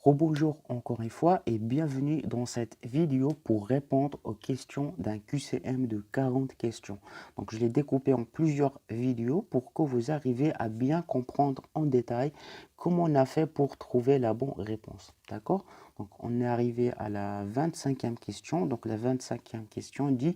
Rebonjour encore une fois et bienvenue dans cette vidéo pour répondre aux questions d'un QCM de 40 questions. Donc je l'ai découpé en plusieurs vidéos pour que vous arriviez à bien comprendre en détail comment on a fait pour trouver la bonne réponse. D'accord? Donc on est arrivé à la 25e question. Donc la 25e question dit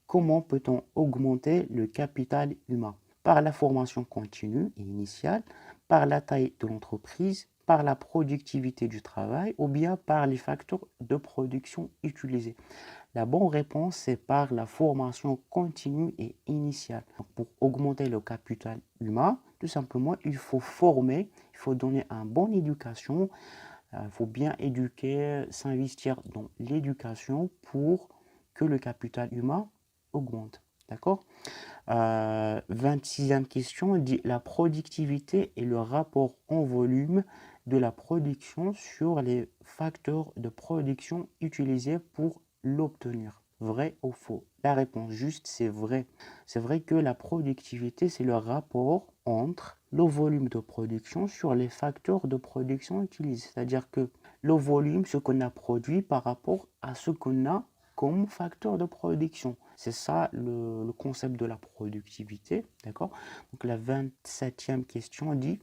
comment peut-on augmenter le capital humain? Par la formation continue et initiale, par la taille de l'entreprise, par la productivité du travail ou bien par les facteurs de production utilisés. La bonne réponse, c'est par la formation continue et initiale. Donc, pour augmenter le capital humain, tout simplement, il faut former, il faut donner une bonne éducation, il faut bien éduquer, s'investir dans l'éducation pour que le capital humain augmente. D'accord? 26e question dit la productivité et le rapport en volume de la production sur les facteurs de production utilisés pour l'obtenir. Vrai ou faux? La réponse juste, c'est vrai. C'est vrai que la productivité, c'est le rapport entre le volume de production sur les facteurs de production utilisés. C'est-à-dire que le volume, ce qu'on a produit par rapport à ce qu'on a comme facteur de production. C'est ça le concept de la productivité, d'accord? Donc la 27e question dit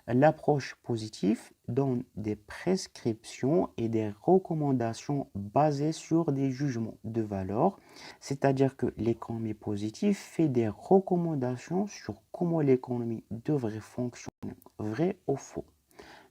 l'approche positive donne des prescriptions et des recommandations basées sur des jugements de valeur, c'est-à-dire que l'économie positive fait des recommandations sur comment l'économie devrait fonctionner. Vrai ou faux?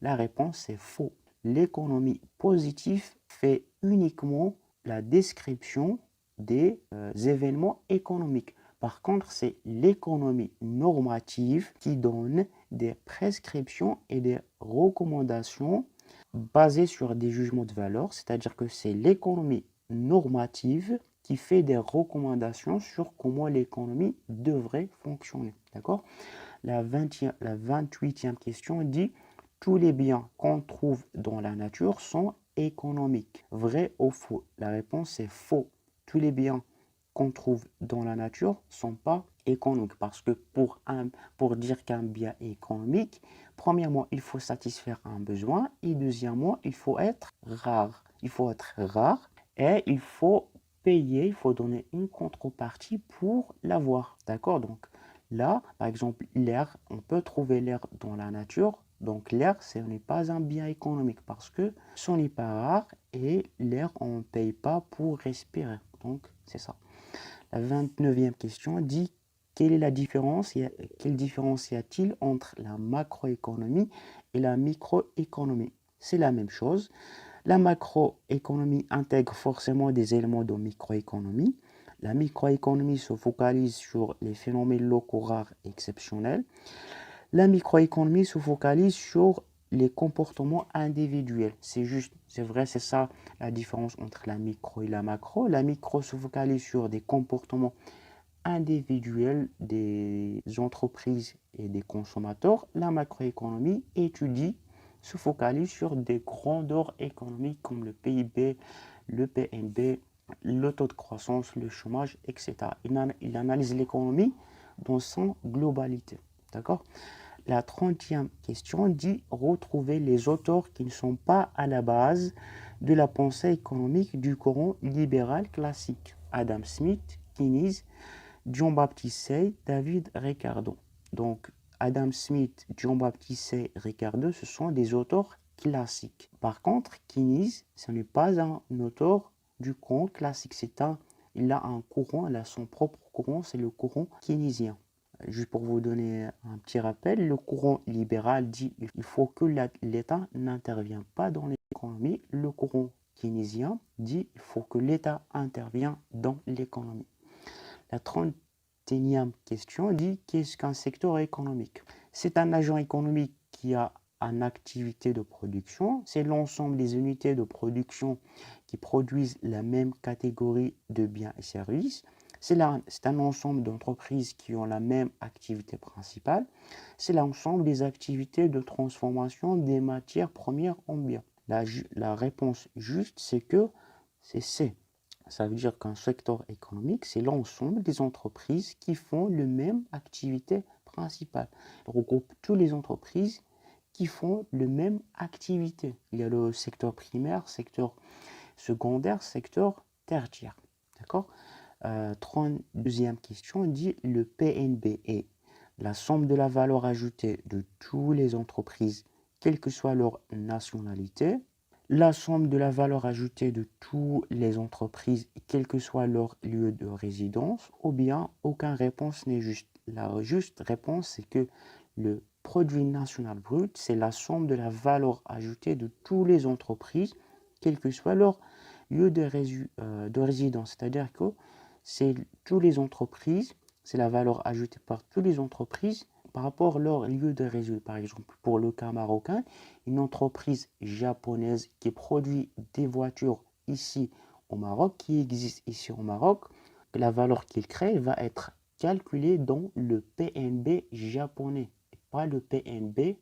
La réponse est faux. L'économie positive fait uniquement la description des événements économiques. Par contre, c'est l'économie normative qui donne des prescriptions et des recommandations basées sur des jugements de valeur, c'est-à-dire que c'est l'économie normative qui fait des recommandations sur comment l'économie devrait fonctionner. D'accord? La 28e question dit tous les biens qu'on trouve dans la nature sont économiques. Vrai ou faux? La réponse est faux. Tous les biens qu'on trouve dans la nature ne sont pas économiques. Parce que pour dire qu'un bien est économique, premièrement, il faut satisfaire un besoin et deuxièmement, il faut être rare. Il faut être rare et il faut payer, il faut donner une contrepartie pour l'avoir. D'accord? Donc là, par exemple, l'air, on peut trouver l'air dans la nature. Donc l'air, ce n'est pas un bien économique parce que ce n'est pas rare et l'air, on ne paye pas pour respirer. Donc c'est ça. La 29e question dit quelle différence y a-t-il entre la macroéconomie et la microéconomie? C'est la même chose. La macroéconomie intègre forcément des éléments de microéconomie. La microéconomie se focalise sur les phénomènes locaux rares et exceptionnels. La microéconomie se focalise sur les comportements individuels. C'est juste, c'est vrai, c'est ça la différence entre la micro et la macro. La micro se focalise sur des comportements individuels des entreprises et des consommateurs. La macroéconomie étudie, se focalise sur des grandeurs économiques comme le PIB, le PNB, le taux de croissance, le chômage, etc. Il analyse l'économie dans son globalité. D'accord? La 30e question dit retrouver les auteurs qui ne sont pas à la base de la pensée économique du courant libéral classique. Adam Smith, Keynes, Jean-Baptiste Say, David Ricardo. Donc, Adam Smith, Jean-Baptiste Say, Ricardo, ce sont des auteurs classiques. Par contre, Keynes, ce n'est pas un auteur du courant classique. Il a un courant, il a son propre courant, c'est le courant keynésien. Juste pour vous donner un petit rappel, le courant libéral dit qu'il faut que l'État n'intervienne pas dans l'économie. Le courant keynésien dit qu'il faut que l'État intervienne dans l'économie. La 31e question dit qu'est-ce qu'un secteur économique? C'est un agent économique qui a une activité de production. C'est l'ensemble des unités de production qui produisent la même catégorie de biens et services. C'est un ensemble d'entreprises qui ont la même activité principale. C'est l'ensemble des activités de transformation des matières premières en biens. La réponse juste, c'est que c'est C. Ça veut dire qu'un secteur économique, c'est l'ensemble des entreprises qui font la même activité principale. Il regroupe toutes les entreprises qui font la même activité. Il y a le secteur primaire, secteur secondaire, secteur tertiaire. D'accord? 32e question dit le PNB est la somme de la valeur ajoutée de toutes les entreprises, quelle que soit leur nationalité, la somme de la valeur ajoutée de toutes les entreprises, quel que soit leur lieu de résidence, ou bien aucune réponse n'est juste. La juste réponse, c'est que le produit national brut, c'est la somme de la valeur ajoutée de toutes les entreprises, quel que soit leur lieu de résidence. C'est-à-dire que c'est toutes les entreprises, c'est la valeur ajoutée par toutes les entreprises par rapport à leur lieu de résidence. Par exemple, pour le cas marocain, une entreprise japonaise qui produit des voitures ici au Maroc, qui existe ici au Maroc, la valeur qu'il crée va être calculée dans le PNB japonais et pas le PNB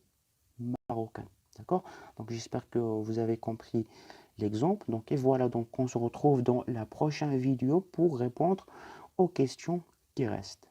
marocain. D'accord? Donc j'espère que vous avez compris l'exemple. Donc et voilà, donc on se retrouve dans la prochaine vidéo pour répondre aux questions qui restent.